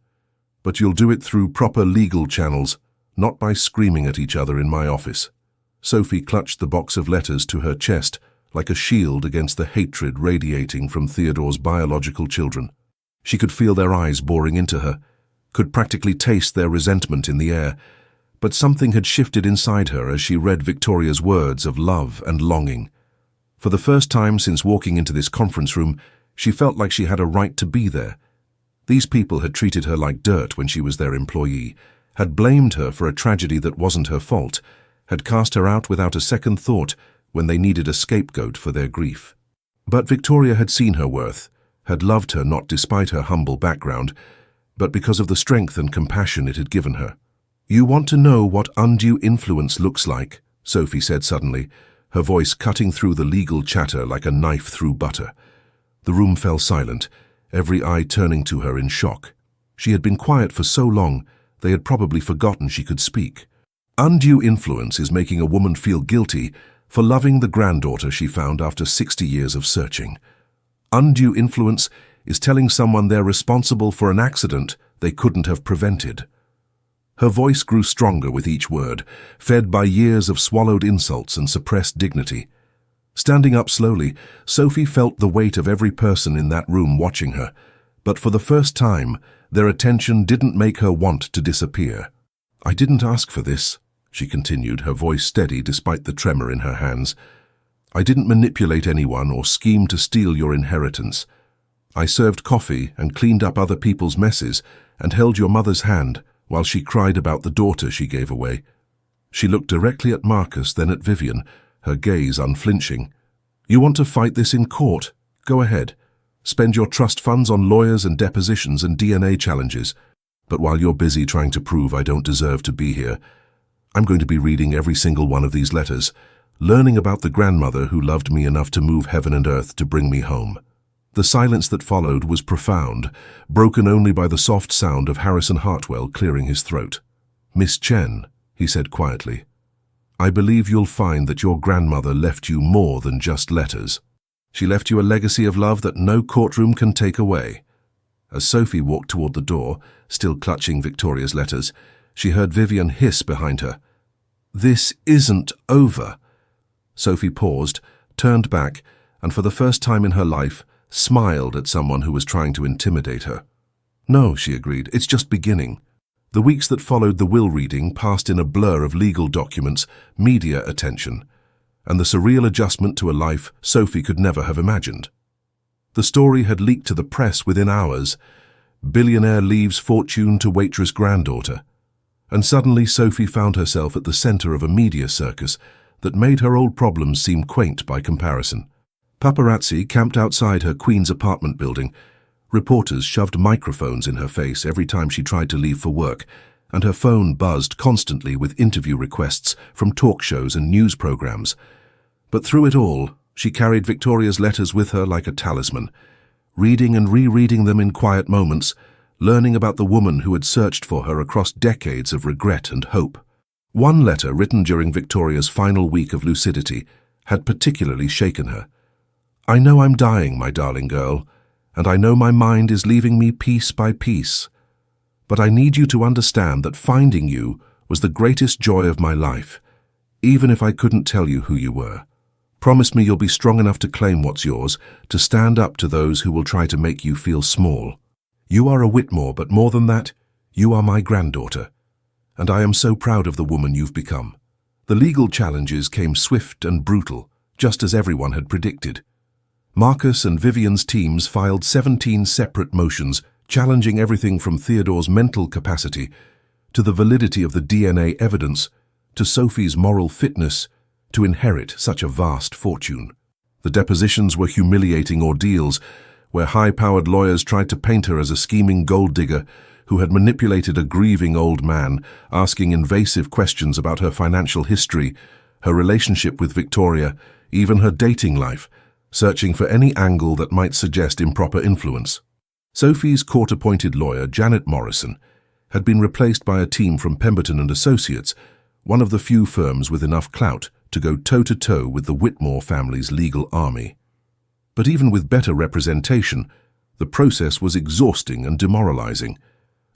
But you'll do it through proper legal channels, not by screaming at each other in my office." Sophie clutched the box of letters to her chest like a shield against the hatred radiating from Theodore's biological children. She could feel their eyes boring into her, could practically taste their resentment in the air, but something had shifted inside her as she read Victoria's words of love and longing. For the first time since walking into this conference room, she felt like she had a right to be there. These people had treated her like dirt when she was their employee, had blamed her for a tragedy that wasn't her fault, had cast her out without a second thought when they needed a scapegoat for their grief. But Victoria had seen her worth, had loved her not despite her humble background, but because of the strength and compassion it had given her. "You want to know what undue influence looks like," Sophie said suddenly, her voice cutting through the legal chatter like a knife through butter. The room fell silent, every eye turning to her in shock. She had been quiet for so long, they had probably forgotten she could speak. "Undue influence is making a woman feel guilty for loving the granddaughter she found after 60 years of searching. Undue influence is telling someone they're responsible for an accident they couldn't have prevented." Her voice grew stronger with each word, fed by years of swallowed insults and suppressed dignity. Standing up slowly, Sophie felt the weight of every person in that room watching her, but for the first time, their attention didn't make her want to disappear. "I didn't ask for this," she continued, her voice steady despite the tremor in her hands. "I didn't manipulate anyone or scheme to steal your inheritance. I served coffee and cleaned up other people's messes and held your mother's hand while she cried about the daughter she gave away." She looked directly at Marcus, then at Vivian, her gaze unflinching. "You want to fight this in court? Go ahead. Spend your trust funds on lawyers and depositions and DNA challenges. But while you're busy trying to prove I don't deserve to be here, I'm going to be reading every single one of these letters, learning about the grandmother who loved me enough to move heaven and earth to bring me home." The silence that followed was profound, broken only by the soft sound of Harrison Hartwell clearing his throat. "Miss Chen," he said quietly, "I believe you'll find that your grandmother left you more than just letters. She left you a legacy of love that no courtroom can take away." As Sophie walked toward the door, still clutching Victoria's letters, she heard Vivian hiss behind her. "This isn't over." Sophie paused, turned back, and for the first time in her life, smiled at someone who was trying to intimidate her. "No," she agreed, "it's just beginning." The weeks that followed the will reading passed in a blur of legal documents, media attention, and the surreal adjustment to a life Sophie could never have imagined. The story had leaked to the press within hours. Billionaire leaves fortune to Waitress granddaughter. And suddenly Sophie found herself at the center of a media circus that made her old problems seem quaint by comparison. Paparazzi camped outside her Queens apartment building. Reporters shoved microphones in her face every time she tried to leave for work, and her phone buzzed constantly with interview requests from talk shows and news programs. But through it all, she carried Victoria's letters with her like a talisman, reading and rereading them in quiet moments, learning about the woman who had searched for her across decades of regret and hope. One letter, written during Victoria's final week of lucidity, had particularly shaken her. "I know I'm dying, my darling girl, and I know my mind is leaving me piece by piece. But I need you to understand that finding you was the greatest joy of my life, even if I couldn't tell you who you were. Promise me you'll be strong enough to claim what's yours, to stand up to those who will try to make you feel small. You are a Whitmore, but more than that, you are my granddaughter, and I am so proud of the woman you've become." The legal challenges came swift and brutal, just as everyone had predicted. Marcus and Vivian's teams filed 17 separate motions, challenging everything from Theodore's mental capacity to the validity of the DNA evidence, to Sophie's moral fitness to inherit such a vast fortune. The depositions were humiliating ordeals, where high-powered lawyers tried to paint her as a scheming gold digger who had manipulated a grieving old man, asking invasive questions about her financial history, her relationship with Victoria, even her dating life, searching for any angle that might suggest improper influence. Sophie's court-appointed lawyer, Janet Morrison, had been replaced by a team from Pemberton and Associates, one of the few firms with enough clout to go toe-to-toe with the Whitmore family's legal army. But even with better representation, the process was exhausting and demoralizing,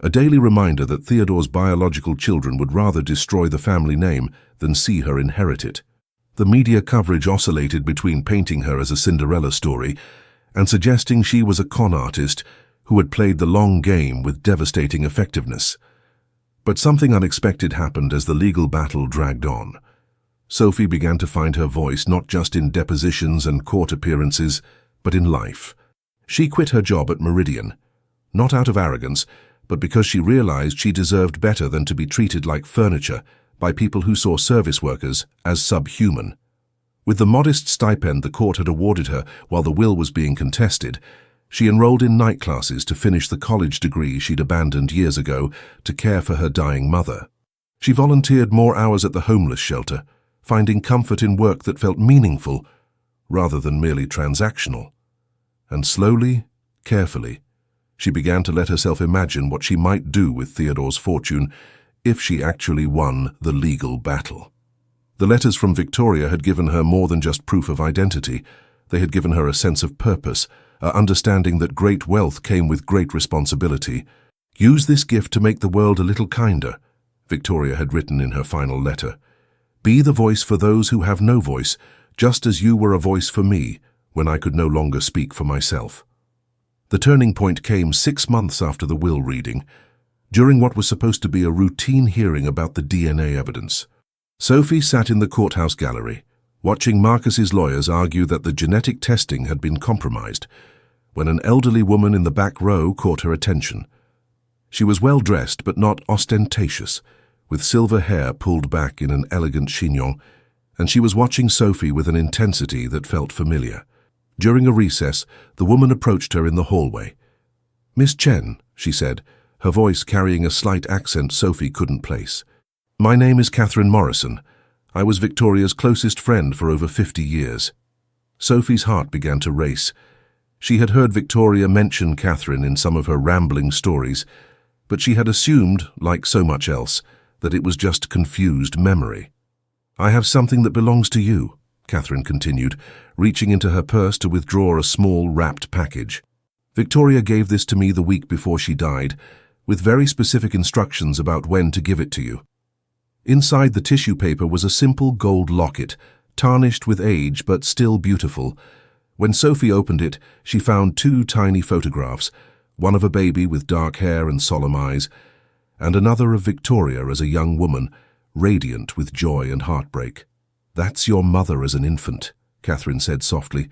a daily reminder that Theodore's biological children would rather destroy the family name than see her inherit it. The media coverage oscillated between painting her as a Cinderella story and suggesting she was a con artist who had played the long game with devastating effectiveness. But something unexpected happened as the legal battle dragged on. Sophie began to find her voice not just in depositions and court appearances, but in life. She quit her job at Meridian, not out of arrogance, but because she realized she deserved better than to be treated like furniture by people who saw service workers as subhuman. With the modest stipend the court had awarded her while the will was being contested, she enrolled in night classes to finish the college degree she'd abandoned years ago to care for her dying mother. She volunteered more hours at the homeless shelter, finding comfort in work that felt meaningful rather than merely transactional. And slowly, carefully, she began to let herself imagine what she might do with Theodore's fortune if she actually won the legal battle. The letters from Victoria had given her more than just proof of identity. They had given her a sense of purpose, an understanding that great wealth came with great responsibility. "Use this gift to make the world a little kinder," Victoria had written in her final letter. "Be the voice for those who have no voice, just as you were a voice for me when I could no longer speak for myself." The turning point came 6 months after the will reading, during what was supposed to be a routine hearing about the DNA evidence. Sophie sat in the courthouse gallery, watching Marcus's lawyers argue that the genetic testing had been compromised, when an elderly woman in the back row caught her attention. She was well dressed but not ostentatious, with silver hair pulled back in an elegant chignon, and she was watching Sophie with an intensity that felt familiar. During a recess, the woman approached her in the hallway. "Miss Chen," she said, her voice carrying a slight accent Sophie couldn't place. "My name is Catherine Morrison. I was Victoria's closest friend for over 50 years. Sophie's heart began to race. She had heard Victoria mention Catherine in some of her rambling stories, but she had assumed, like so much else, that it was just confused memory. "I have something that belongs to you," Catherine continued, reaching into her purse to withdraw a small wrapped package. "Victoria gave this to me the week before she died, with very specific instructions about when to give it to you." Inside the tissue paper was a simple gold locket, tarnished with age but still beautiful. When Sophie opened it, she found two tiny photographs, one of a baby with dark hair and solemn eyes, and another of Victoria as a young woman, radiant with joy and heartbreak. "That's your mother as an infant," Catherine said softly,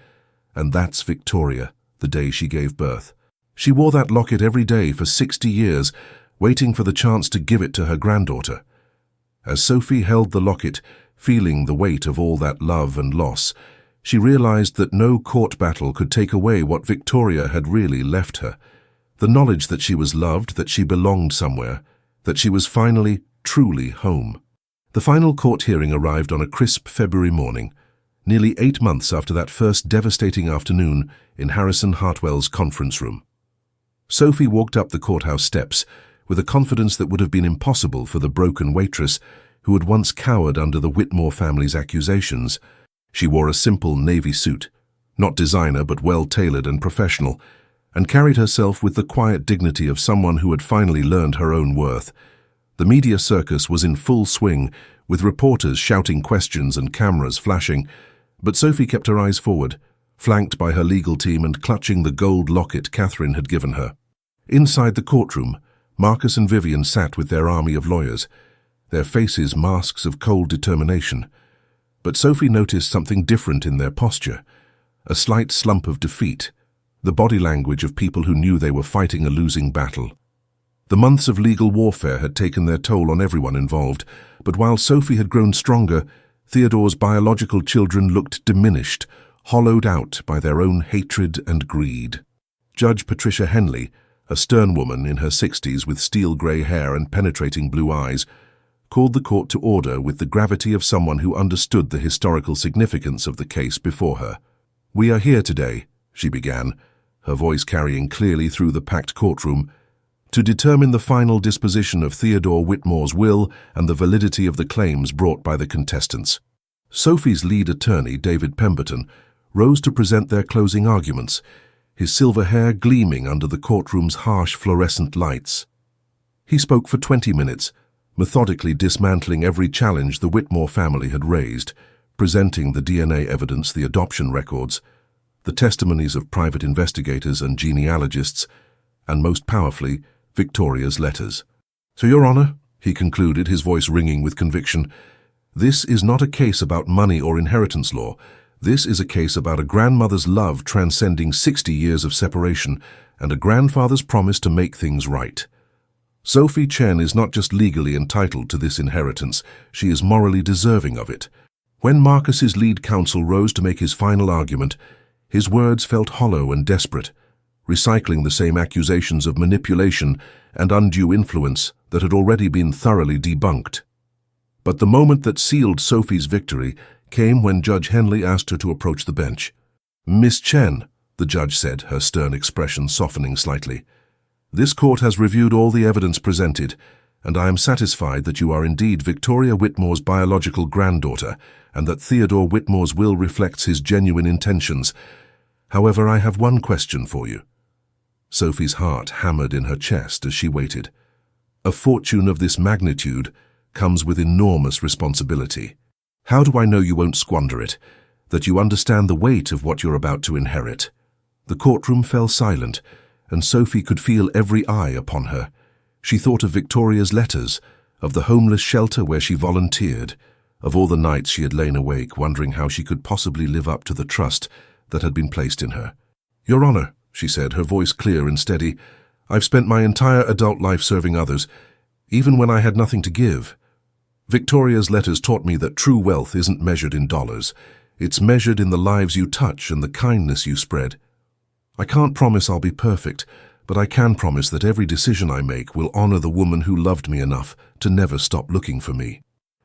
"and that's Victoria, the day she gave birth. She wore that locket every day for 60 years, waiting for the chance to give it to her granddaughter." As Sophie held the locket, feeling the weight of all that love and loss, she realized that no court battle could take away what Victoria had really left her. The knowledge that she was loved, that she belonged somewhere, that she was finally, truly home. The final court hearing arrived on a crisp February morning, nearly 8 months after that first devastating afternoon in Harrison Hartwell's conference room. Sophie walked up the courthouse steps with a confidence that would have been impossible for the broken waitress who had once cowered under the Whitmore family's accusations. She wore a simple navy suit, not designer but well-tailored and professional, and carried herself with the quiet dignity of someone who had finally learned her own worth. The media circus was in full swing, with reporters shouting questions and cameras flashing, but Sophie kept her eyes forward, flanked by her legal team and clutching the gold locket Catherine had given her. Inside the courtroom, Marcus and Vivian sat with their army of lawyers, their faces masks of cold determination. But Sophie noticed something different in their posture, a slight slump of defeat, the body language of people who knew they were fighting a losing battle. The months of legal warfare had taken their toll on everyone involved, but while Sophie had grown stronger, Theodore's biological children looked diminished, hollowed out by their own hatred and greed. Judge Patricia Henley, a stern woman in her 60s with steel-grey hair and penetrating blue eyes, called the court to order with the gravity of someone who understood the historical significance of the case before her. "We are here today," she began, her voice carrying clearly through the packed courtroom, "to determine the final disposition of Theodore Whitmore's will and the validity of the claims brought by the contestants." Sophie's lead attorney, David Pemberton, rose to present their closing arguments, his silver hair gleaming under the courtroom's harsh fluorescent lights. He spoke for 20 minutes, methodically dismantling every challenge the Whitmore family had raised, presenting the DNA evidence, the adoption records, the testimonies of private investigators and genealogists, and most powerfully, Victoria's letters. "So, Your Honor," he concluded, his voice ringing with conviction, "this is not a case about money or inheritance law. This is a case about a grandmother's love transcending 60 years of separation and a grandfather's promise to make things right. Sophie Chen is not just legally entitled to this inheritance, she is morally deserving of it." When Marcus's lead counsel rose to make his final argument, his words felt hollow and desperate, recycling the same accusations of manipulation and undue influence that had already been thoroughly debunked. But the moment that sealed Sophie's victory came when Judge Henley asked her to approach the bench. "Miss Chen," the judge said, her stern expression softening slightly, "this court has reviewed all the evidence presented, and I am satisfied that you are indeed Victoria Whitmore's biological granddaughter, and that Theodore Whitmore's will reflects his genuine intentions. However, I have one question for you." Sophie's heart hammered in her chest as she waited. A fortune of this magnitude comes with enormous responsibility. How do I know you won't squander it, that you understand the weight of what you're about to inherit? The courtroom fell silent, and Sophie could feel every eye upon her. She thought of Victoria's letters, of the homeless shelter where she volunteered, of all the nights she had lain awake wondering how she could possibly live up to the trust that had been placed in her. "Your Honor," she said, her voice clear and steady, "I've spent my entire adult life serving others, even when I had nothing to give. Victoria's letters taught me that true wealth isn't measured in dollars. It's measured in the lives you touch and the kindness you spread. I can't promise I'll be perfect, but I can promise that every decision I make will honor the woman who loved me enough to never stop looking for me."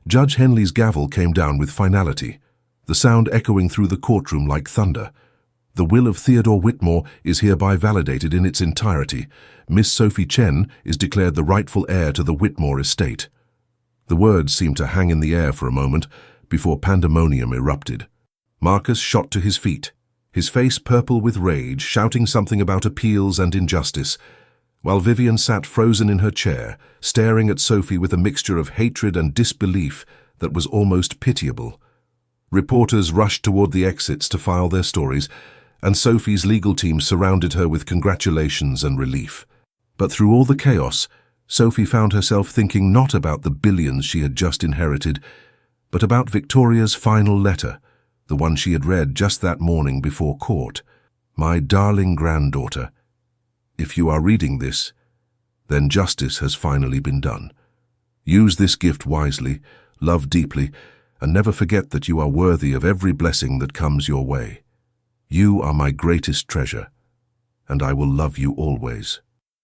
Judge Henley's gavel came down with finality, the sound echoing through the courtroom like thunder. "The will of Theodore Whitmore is hereby validated in its entirety. Miss Sophie Chen is declared the rightful heir to the Whitmore estate." The words seemed to hang in the air for a moment before pandemonium erupted. Marcus shot to his feet, his face purple with rage, shouting something about appeals and injustice, while Vivian sat frozen in her chair, staring at Sophie with a mixture of hatred and disbelief that was almost pitiable. Reporters rushed toward the exits to file their stories, and Sophie's legal team surrounded her with congratulations and relief. But through all the chaos, Sophie found herself thinking not about the billions she had just inherited, but about Victoria's final letter, the one she had read just that morning before court. "My darling granddaughter, if you are reading this, then justice has finally been done. Use this gift wisely, love deeply, and never forget that you are worthy of every blessing that comes your way. You are my greatest treasure, and I will love you always."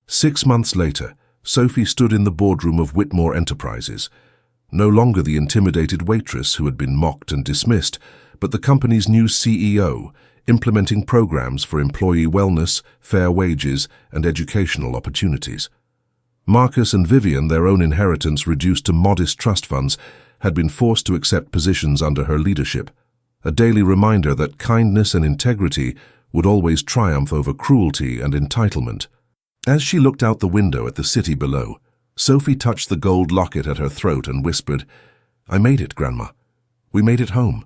6 months later, Sophie stood in the boardroom of Whitmore Enterprises, no longer the intimidated waitress who had been mocked and dismissed, but the company's new CEO, implementing programs for employee wellness, fair wages, and educational opportunities. Marcus and Vivian, their own inheritance reduced to modest trust funds, had been forced to accept positions under her leadership, a daily reminder that kindness and integrity would always triumph over cruelty and entitlement. As she looked out the window at the city below, Sophie touched the gold locket at her throat and whispered, "I made it, Grandma. We made it home."